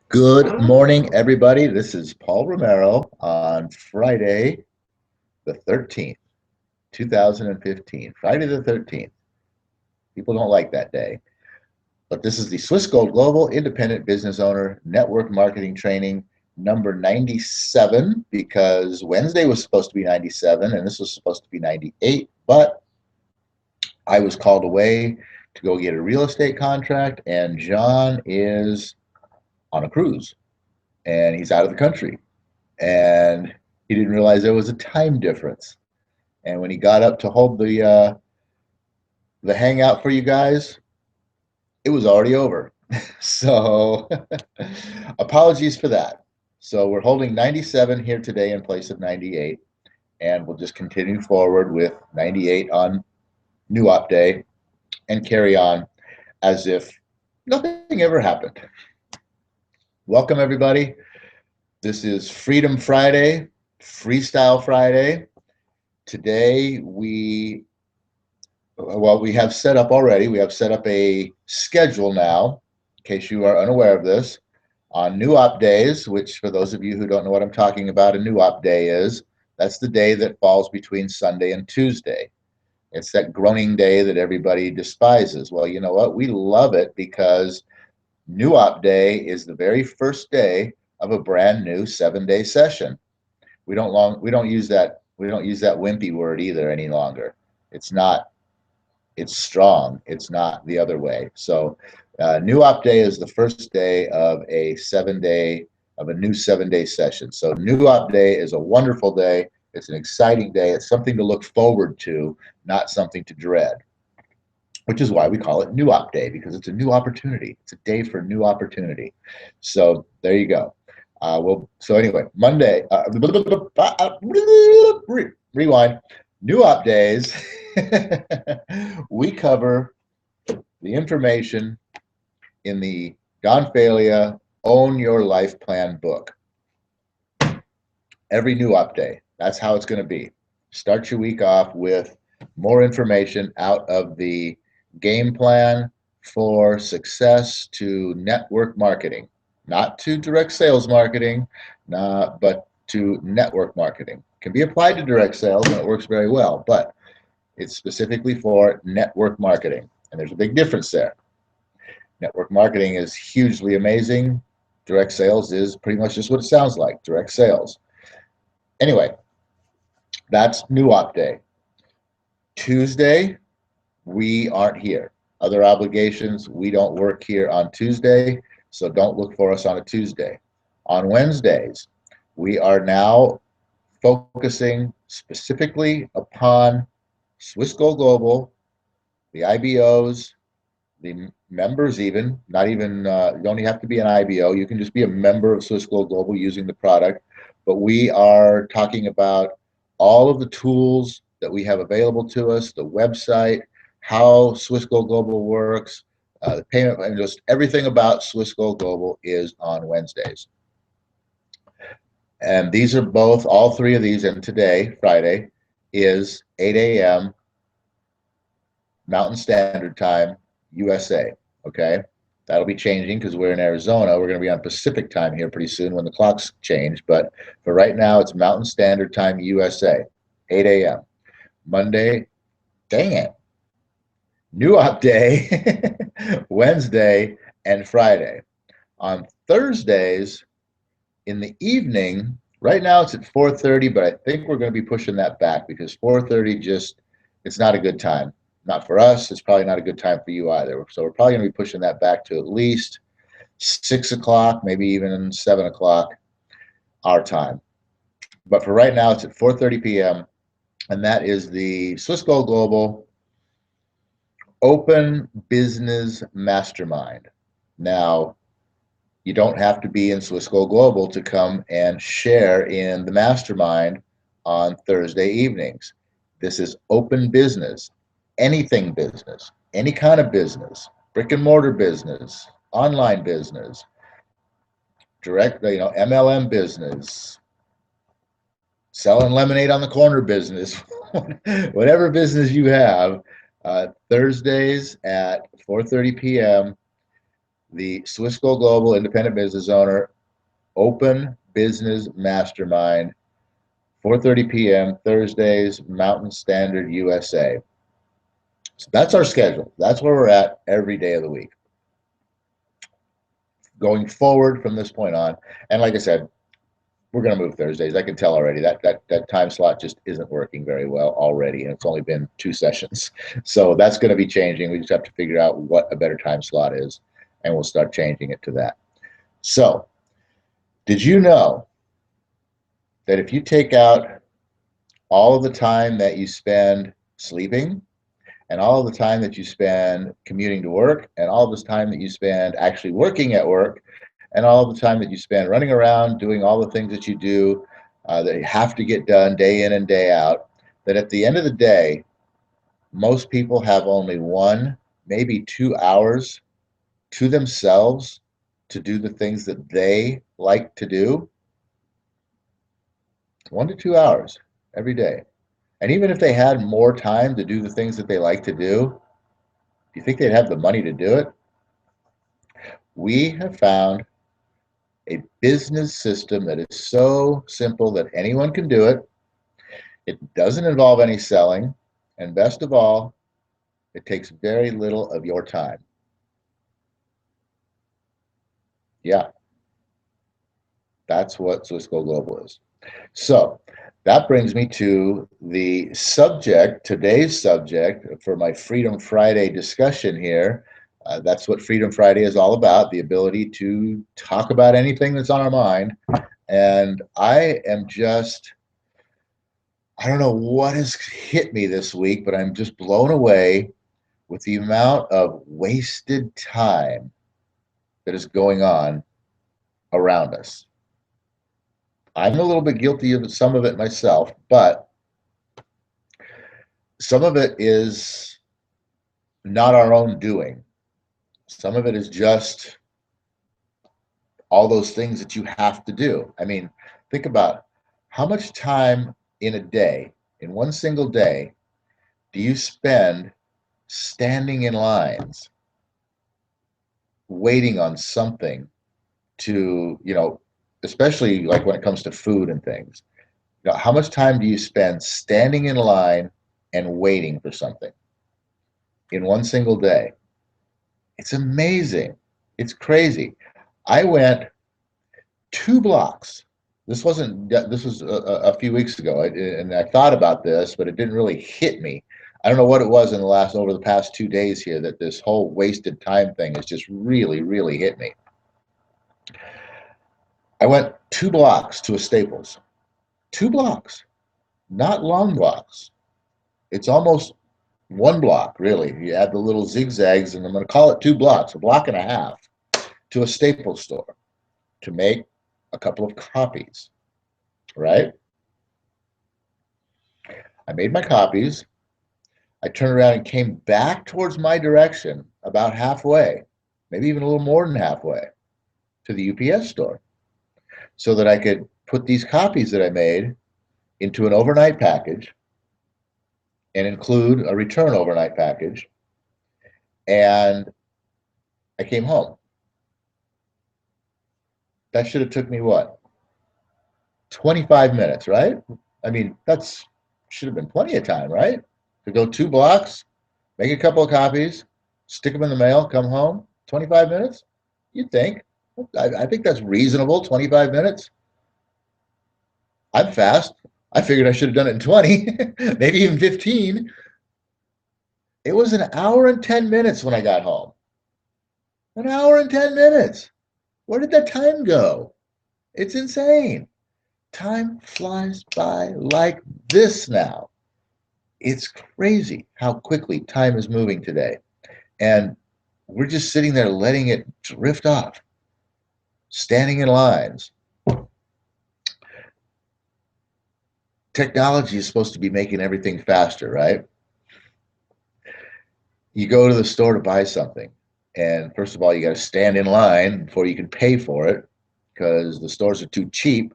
Good morning, everybody. This is Paul Romero on Friday, the 13th, 2015. Friday the 13th. People don't like that day. But this is the Swiss Gold Global Independent Business Owner Network Marketing Training number 97 because Wednesday was supposed to be 97 and this was supposed to be 98. But I was called away to go get a real estate contract, and John is on a cruise and he's out of the country. And he didn't realize there was a time difference. And when he got up to hold the hangout for you guys, it was already over. So apologies for that. So we're holding 97 here today in place of 98, and we'll just continue forward with 98 on New Op Day and carry on as if nothing ever happened. Welcome, everybody. This is Freedom Friday, Freestyle Friday. Today we have set up already. We have set up a schedule now, in case you are unaware of this, on New Op Days, which for those of you who don't know what I'm talking about, a New Op Day is, that's the day that falls between Sunday and Tuesday. It's that groaning day that everybody despises. Well, you know what? We love it because New Op Day is the very first day of a brand new 7-day session. We don't use that wimpy word either any longer. It's strong. It's not the other way. So New Op Day is the first day of a new 7-day session. So New Op Day is a wonderful day. It's an exciting day. It's something to look forward to, not something to dread, which is why we call it New Op Day, because it's a new opportunity. It's a day for new opportunity. So there you go. So anyway, Monday, rewind, New Op Days, we cover the information in the Don Falia Own Your Life Plan book. Every New Op Day, that's how it's going to be. Start your week off with more information out of the game plan for success to network marketing. Not to direct sales marketing, but to network marketing. It can be applied to direct sales and it works very well, but it's specifically for network marketing. And there's a big difference there. Network marketing is hugely amazing. Direct sales is pretty much just what it sounds like, direct sales. Anyway, that's New Op Day. Tuesday, we aren't here. Other obligations, we don't work here on Tuesday. So don't look for us on a Tuesday. On Wednesdays, we are now focusing specifically upon Swiss Gold Global, the IBOs, the members even, not even, you don't have to be an IBO. You can just be a member of Swiss Gold Global using the product. But we are talking about all of the tools that we have available to us, the website, how Swiss Gold Global works, the payment, and just everything about Swiss Gold Global is on Wednesdays. And these are all three of these, and today, Friday, is 8 a.m. Mountain Standard Time, USA, okay? That'll be changing because we're in Arizona. We're going to be on Pacific Time here pretty soon when the clocks change, but for right now, it's Mountain Standard Time, USA, 8 a.m. Monday, dang it. New Op Day, Wednesday, and Friday. On Thursdays, in the evening, right now it's at 4:30, but I think we're going to be pushing that back because 4:30 it's not a good time. Not for us. It's probably not a good time for you either. So we're probably going to be pushing that back to at least 6 o'clock, maybe even 7 o'clock our time. But for right now, it's at 4:30 p.m., and that is the Swiss Gold Global Open Business Mastermind. Now, you don't have to be in Swiss Gold Global to come and share in the mastermind on Thursday evenings. This is open business, anything business, any kind of business, brick and mortar business, online business, direct, MLM business, selling lemonade on the corner business, whatever business you have. Thursdays at 4:30 p.m. the Swissco Global Independent Business Owner Open Business Mastermind, 4:30 p.m. Thursdays, Mountain Standard USA. So that's our schedule. That's where we're at every day of the week. Going forward from this point on, and like I said, we're going to move Thursdays. I can tell already that time slot just isn't working very well already, and it's only been 2 sessions. So that's going to be changing. We just have to figure out what a better time slot is, and we'll start changing it to that. So, did you know that if you take out all of the time that you spend sleeping, and all of the time that you spend commuting to work, and all of this time that you spend actually working at work, and all of the time that you spend running around doing all the things that you do that you have to get done day in and day out, that at the end of the day, most people have only 1, maybe 2 hours to themselves to do the things that they like to do. 1 to 2 hours every day. And even if they had more time to do the things that they like to do you think they'd have the money to do it? We have found a business system that is so simple that anyone can do it. It doesn't involve any selling. And best of all, it takes very little of your time. Yeah, that's what Swissco Global is. So that brings me to the subject, today's subject for my Freedom Friday discussion here. That's what Freedom Friday is all about, the ability to talk about anything that's on our mind. And I am just, I don't know what has hit me this week, but I'm just blown away with the amount of wasted time that is going on around us. I'm a little bit guilty of some of it myself, but some of it is not our own doing. Some of it is just all those things that you have to do. I mean, think about how much time in a day, in one single day, do you spend standing in lines, waiting on something to, especially like when it comes to food and things. How much time do you spend standing in line and waiting for something in one single day? It's amazing. It's crazy. I went 2 blocks. This was a few weeks ago, and I thought about this, but it didn't really hit me. I don't know what it was over the past 2 days here that this whole wasted time thing has just really, really hit me. I went 2 blocks to a Staples. 2 blocks, not long blocks. It's almost 1 block, really. You add the little zigzags, and I'm going to call it 2 blocks, a block and a half, to a Staples store to make a couple of copies, right? I made my copies. I turned around and came back towards my direction about halfway, maybe even a little more than halfway, to the UPS store so that I could put these copies that I made into an overnight package and include a return overnight package. And I came home. That should have took me what? 25 minutes, right? I mean, that's should have been plenty of time, right? To go 2 blocks, make a couple of copies, stick them in the mail, come home, 25 minutes? You'd think. I think that's reasonable, 25 minutes. I'm fast. I figured I should have done it in 20, maybe even 15. It was an hour and 10 minutes when I got home. An hour and 10 minutes. Where did that time go? It's insane. Time flies by like this now. It's crazy how quickly time is moving today. And we're just sitting there letting it drift off, standing in lines. Technology is supposed to be making everything faster, right? You go to the store to buy something, and first of all, you got to stand in line before you can pay for it because the stores are too cheap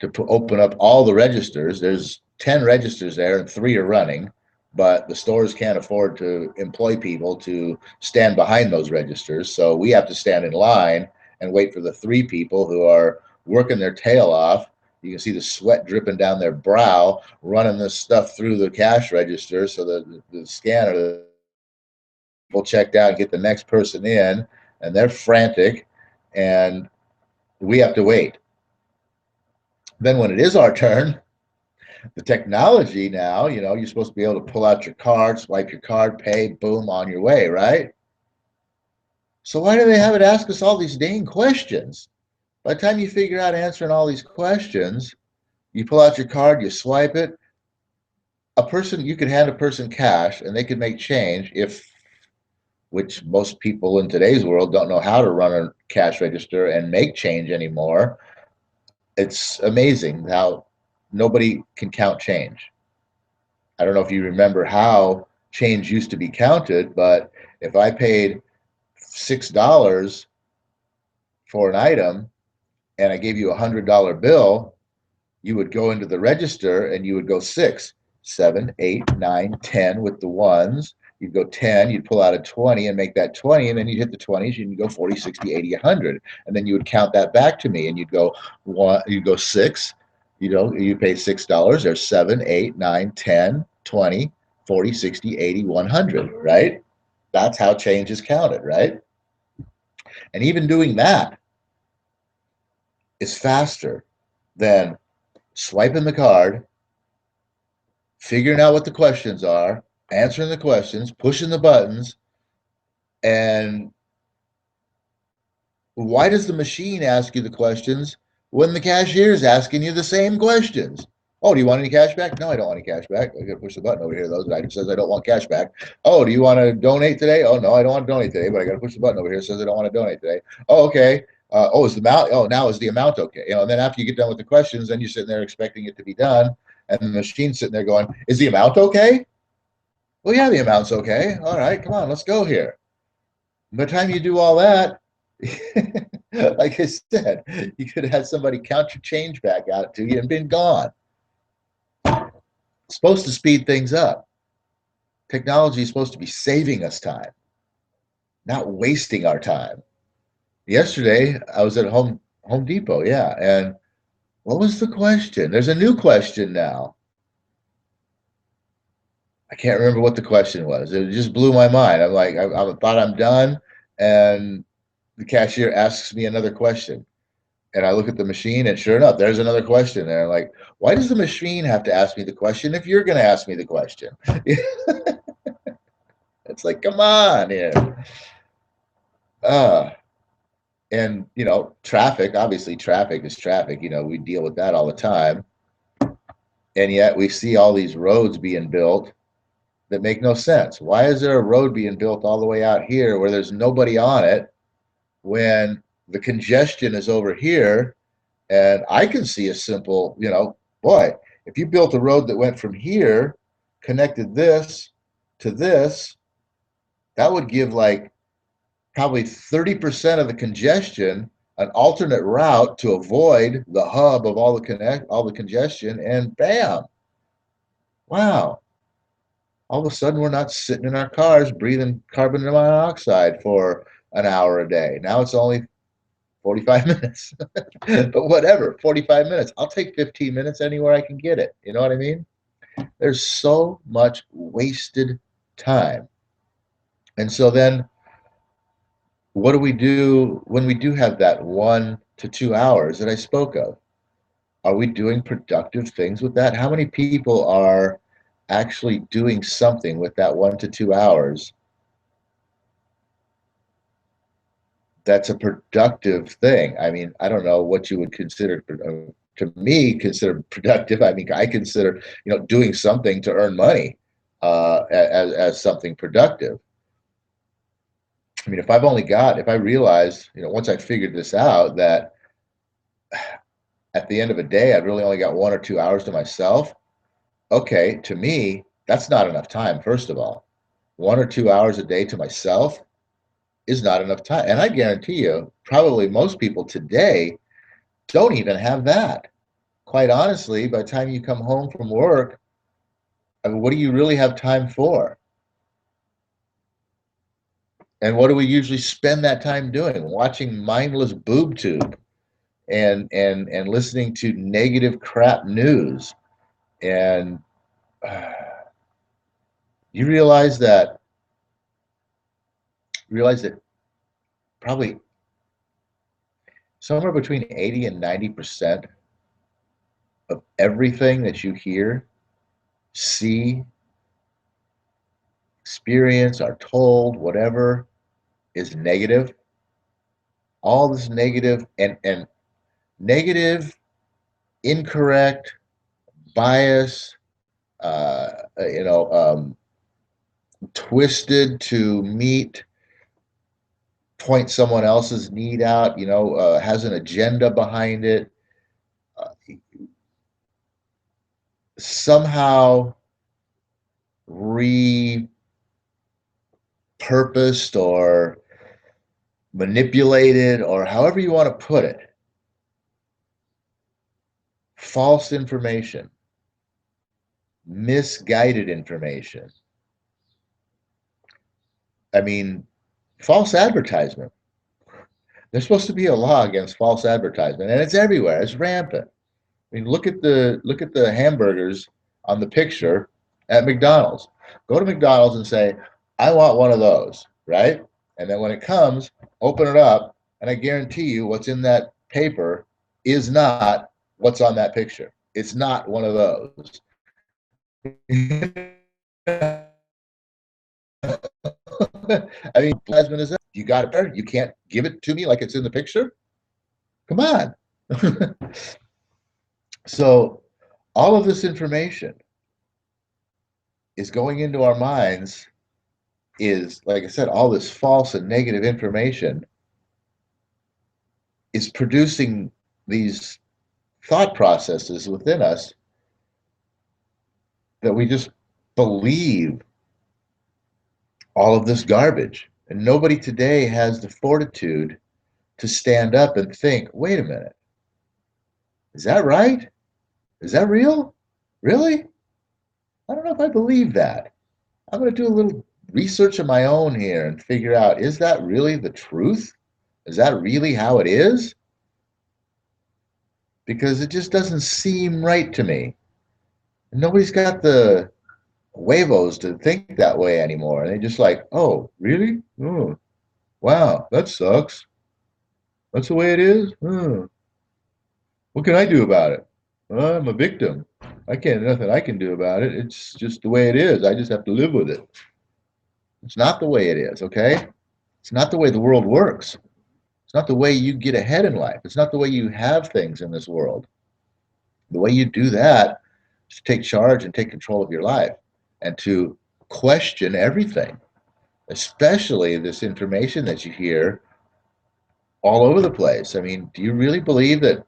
to open up all the registers. There's 10 registers there and 3 are running. but the stores can't afford to employ people to stand behind those registers. So we have to stand in line and wait for the 3 people who are working their tail off. You can see the sweat dripping down their brow, running this stuff through the cash register so that the scanner, the people checked out and get the next person in, and they're frantic, and we have to wait. Then when it is our turn, the technology now, you're supposed to be able to pull out your card, swipe your card, pay, boom, on your way, right? So why do they have it ask us all these dang questions? By the time you figure out answering all these questions, you pull out your card, you swipe it. You could hand a person cash and they could make change which most people in today's world don't know how to run a cash register and make change anymore. It's amazing how nobody can count change. I don't know if you remember how change used to be counted, but if I paid $6 for an item and I gave you $100 bill, you would go into the register and you would go 6, 7, 8, 9, 10 with the ones. You'd go 10, you'd pull out a 20 and make that 20, and then you'd hit the 20s, and you'd go 40, 60, 80, 100. And then you would count that back to me, and you'd go 6, you pay $6, there's 7, 8, 9, 10, 20, 40, 60, 80, 100, right? That's how change is counted, right? And even doing that is faster than swiping the card, figuring out what the questions are, answering the questions, pushing the buttons. And why does the machine ask you the questions when the cashier is asking you the same questions? Oh, do you want any cash back? No, I don't want any cash back. I got to push the button over here. Those item says I don't want cash back. Oh, do you want to donate today? Oh, no, I don't want to donate today, but I got to push the button over here. It says I don't want to donate today. Oh, okay. Is the amount? Oh, now is the amount okay? And then after you get done with the questions, then you're sitting there expecting it to be done, and the machine's sitting there going, "Is the amount okay?" Well, yeah, the amount's okay. All right, come on, let's go here. By the time you do all that, like I said, you could have had somebody count your change back out to you and been gone. It's supposed to speed things up. Technology is supposed to be saving us time, not wasting our time. Yesterday, I was at Home Depot, yeah, and what was the question? There's a new question now. I can't remember what the question was. It just blew my mind. I'm like, I thought I'm done, and the cashier asks me another question. And I look at the machine, and sure enough, there's another question there. Like, why does the machine have to ask me the question if you're going to ask me the question? It's like, come on here. And, traffic, obviously, traffic is traffic. We deal with that all the time. And yet we see all these roads being built that make no sense. Why is there a road being built all the way out here where there's nobody on it when the congestion is over here? And I can see a simple, boy, if you built a road that went from here, connected this to this, that would give like probably 30% of the congestion an alternate route to avoid the hub of all the congestion, and bam, wow. All of a sudden we're not sitting in our cars breathing carbon monoxide for an hour a day. Now it's only 45 minutes. But whatever, 45 minutes. I'll take 15 minutes anywhere I can get it. You know what I mean? There's so much wasted time. And so then what do we do when we do have that 1 to 2 hours that I spoke of? Are we doing productive things with that? How many people are actually doing something with that 1 to 2 hours that's a productive thing? I mean, I don't know what you would consider, to me, consider productive. I mean, I consider, doing something to earn money as something productive. I mean, if I realize, once I figured this out, that at the end of a day, I've really only got 1 or 2 hours to myself. Okay, to me, that's not enough time, first of all. 1 or 2 hours a day to myself is not enough time. And I guarantee you, probably most people today don't even have that. Quite honestly, by the time you come home from work, I mean, what do you really have time for? And what do we usually spend that time doing? Watching mindless boob tube and listening to negative crap news. And uh, you realize that probably somewhere between 80 and 90% of everything that you hear, see, experience, are told, whatever, is negative. All this negative and negative, incorrect, bias, you know, twisted to meet point someone else's need out, has an agenda behind it, uh, somehow repurposed or manipulated, or however you want to put it, false information, misguided information. I mean, false advertisement. There's supposed to be a law against false advertisement, and it's everywhere. It's rampant. I mean, look at the hamburgers on the picture at McDonald's. Go to McDonald's and say, "I want one of those," right? And then when it comes, open it up, and I guarantee you, what's in that paper is not what's on that picture. It's not one of those. I mean, plasma is that. You got it there. You can't give it to me like it's in the picture. Come on. So, all of this information is going into our minds, is, like I said, all this false and negative information is producing these thought processes within us that we just believe all of this garbage. And nobody today has the fortitude to stand up and think, wait a minute, is that right? Is that real? Really? I don't know if I believe that. I'm going to do a little research of my own here and figure out, is that really the truth? Is that really how it is? Because it just doesn't seem right to me. Nobody's got the huevos to think that way anymore. They just like, oh, really? Oh, wow, that sucks. That's the way it is? Oh, what can I do about it? Well, I'm a victim. Nothing I can do about it. It's just the way it is. I just have to live with it. It's not the way it is, okay? It's not the way the world works. It's not the way you get ahead in life. It's not the way you have things in this world. The way you do that is to take charge and take control of your life and to question everything, especially this information that you hear all over the place. I mean, do you really believe that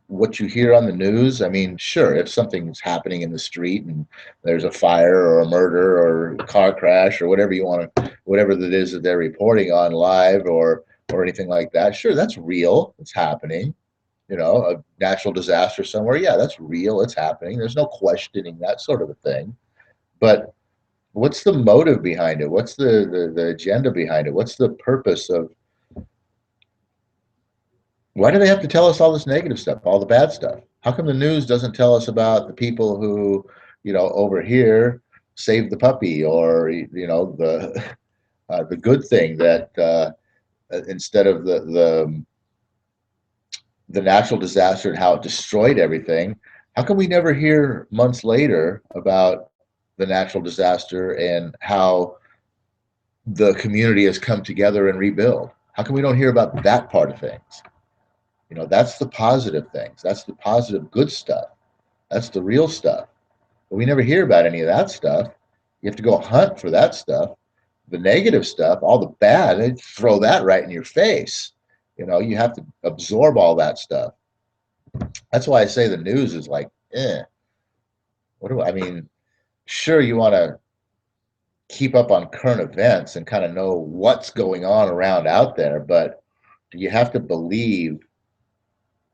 what you hear on the news? I mean, sure, if something's happening in the street and there's a fire or a murder or a car crash or whatever you want to, whatever it is that they're reporting on live or anything like that, sure, that's real. It's happening. A natural disaster somewhere, yeah, that's real. It's happening. There's no questioning that sort of a thing. But what's the motive behind it? What's the agenda behind it? What's the purpose of, why do they have to tell us all this negative stuff, all the bad stuff? How come the news doesn't tell us about the people who, over here saved the puppy, or the good thing that instead of the natural disaster and how it destroyed everything? How come we never hear months later about the natural disaster and how the community has come together and rebuild? How come we don't hear about that part of things? That's the positive things. That's the positive, good stuff. That's the real stuff. But we never hear about any of that stuff. You have to go hunt for that stuff. The negative stuff, all the bad, they throw that right in your face. You have to absorb all that stuff. That's why I say the news is like, I mean? Sure, you want to keep up on current events and kind of know what's going on around out there, but do you have to believe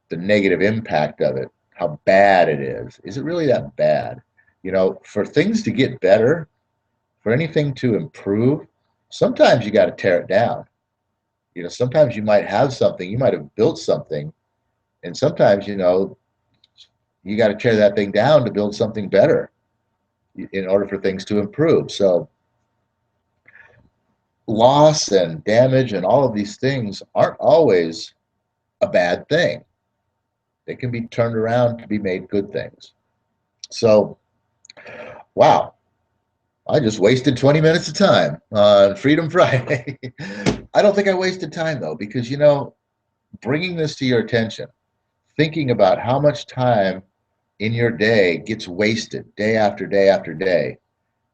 the negative impact of it, how bad it is? Is it really that bad? You know, for things to get better, for anything to improve, sometimes you got to tear it down. You know, sometimes you might have something, you might have built something, and sometimes, you know, you got to tear that thing down to build something better in order for things to improve. So loss and damage and all of these things aren't always a bad thing. They can be turned around to be made good things. So, wow, I just wasted 20 minutes of time on Freedom Friday. I don't think I wasted time though, because, you know, bringing this to your attention, thinking about how much time in your day gets wasted day after day after day.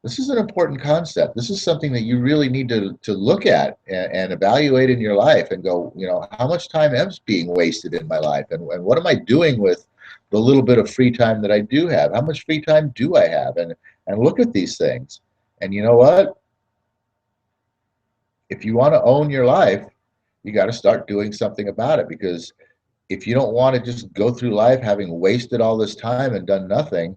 This is an important concept. This is something that you really need to look at and evaluate in your life and go, you know, how much time is being wasted in my life, and what am I doing with the little bit of free time that I do have? How much free time do I have? And look at these things. And you know what? If you want to own your life, you got to start doing something about it, because if you don't want to just go through life having wasted all this time and done nothing,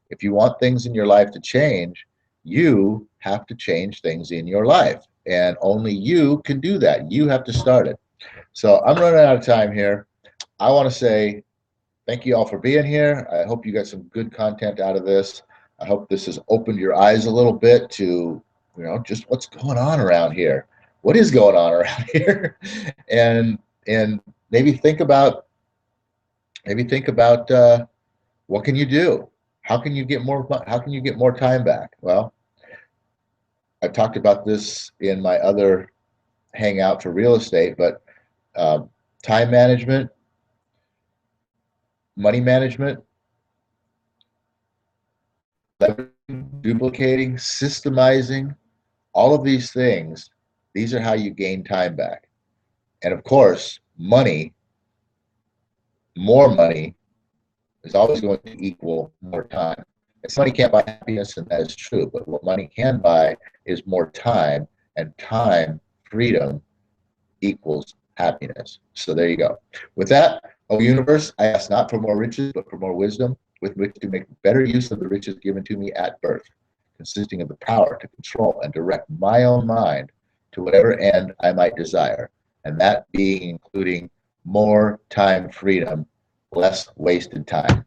if you want things in your life to change, you have to change things in your life. And only you can do that. You have to start it. So I'm running out of time here. I want to say thank you all for being here. I hope you got some good content out of this. I hope this has opened your eyes a little bit to, you know, just what's going on around here. What is going on around here? And maybe think about what can you do? How can you get more? How can you get more time back? Well, I've talked about this in my other hangout for real estate, but um, time management, money management, duplicating, systemizing, all of these things, these are how you gain time back. And of course, money, more money is always going to equal more time. And money can't buy happiness, and that is true. But what money can buy is more time, and time, freedom, equals happiness. So there you go. With that, O universe, I ask not for more riches, but for more wisdom with which to make better use of the riches given to me at birth, consisting of the power to control and direct my own mind to whatever end I might desire, and that being including more time freedom, less wasted time.